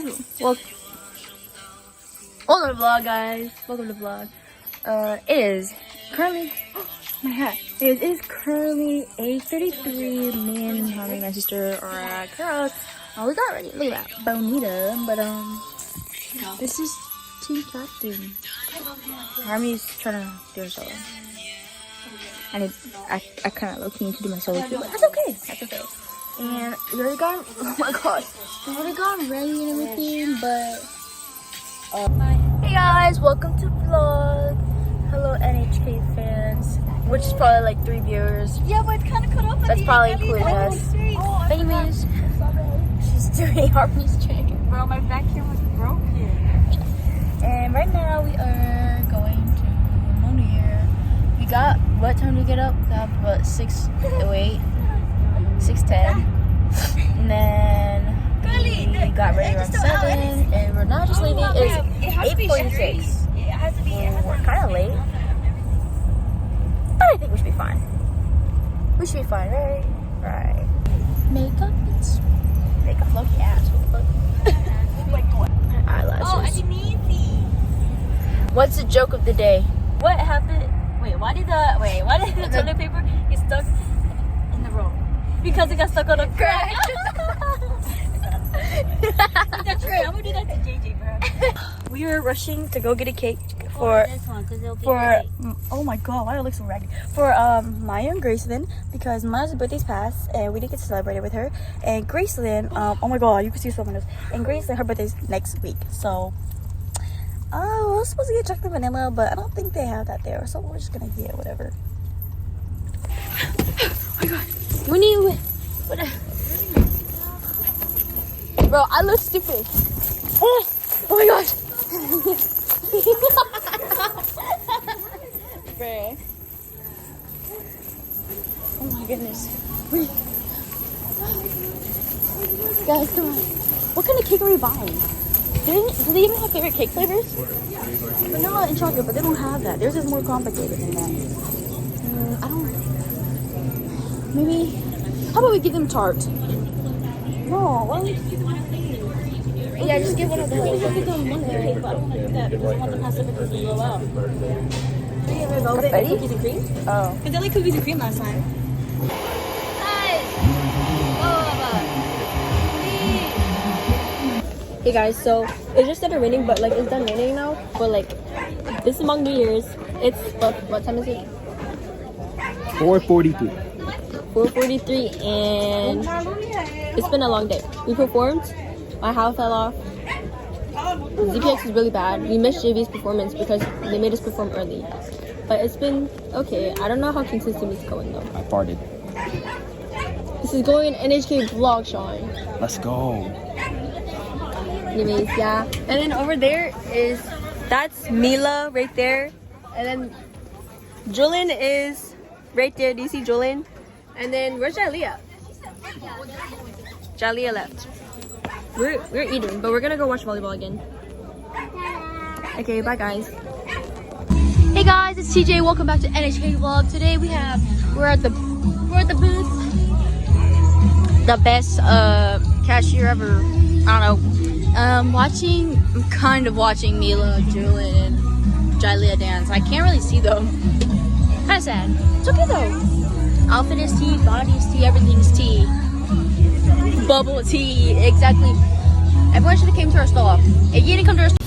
guys, welcome to the vlog, guys. Welcome to the vlog. It is currently my hat. It is currently 8:33. Me and mommy and my sister are at her house. We got ready. Look at that bonita. But this is Team Captain. Army's trying to do a solo. I kind of low key need to do my solo too, but that's okay. That's okay. And we already got, oh my god, we already got ready and everything, but hey guys, welcome to vlog. Hello NHK fans, which is probably like 3 viewers. Yeah, but it's kind of cut off. That's probably including us. But anyways, she's doing Harmony's trick. Bro, my back here was broken. And right now we are going to Monier. We got, what time did we get up? We got about 6:08. 6:10, and then we got ready around 7, and we're not just leaving. It's 8:46. We're kind of late, but I think we should be fine. We should be fine, right? Right. Makeup, look ass. Oh my god. Eyelashes. Oh, I didn't need these. What's the joke of the day? What happened? Why did the toilet paper get stuck in the road? Because it got stuck on a crack. That's right. I'm gonna do that to JJ, bro. We were rushing to go get a cake for oh my god, why do I look so raggedy? For Maya and Gracelyn, because Maya's birthday's passed and we didn't get to celebrate it with her. And Gracelyn, oh my god, you can see someone else. And Gracelyn, her birthday's next week, so we're supposed to get chocolate vanilla, but I don't think they have that there, so we're just gonna get whatever. Oh my god. We need what? Bro, I look stupid. Oh my gosh. Bro. Oh my goodness. Guys, come on. What kind of cake are we buying? Do they even have favorite cake flavors? Vanilla and chocolate, but they don't have that. Theirs is more complicated than that. I don't. Maybe. How about we give them tart? No, why don't we just give them one thing? Yeah, just give one of those. Just give them one cake, but I don't want to do that because I want the Pacific to blow out. Velvet and cookies and cream? Oh. Because they like cookies and cream last time. Hey guys, so it just started raining, but like it's done raining now. But like this is Hmong New Year's. It's what time is it? 4:43. 4:43, and it's been a long day. We performed. My house fell off. ZPX is really bad. We missed JV's performance because they made us perform early. But it's been okay. I don't know how consistent it's going though. I farted. This is going in NHK vlog, Sean. Let's go. Anyways, yeah. And then over there that's Mila right there. And then Julin is right there. Do you see Julin? And then where's Jalea? Jalea left. We're eating, but we're gonna go watch volleyball again. Okay, bye guys. Hey guys, it's TJ. Welcome back to NHK vlog. Today we're at the booth. The best cashier ever. I don't know. I'm kind of watching Mila, Julin, and Jalea dance. I can't really see them. Kind of sad. It's okay though. Outfit is tea, body is tea, everything is tea. Bubble tea, exactly. Everyone should have came to our stall. If you didn't come to our stall,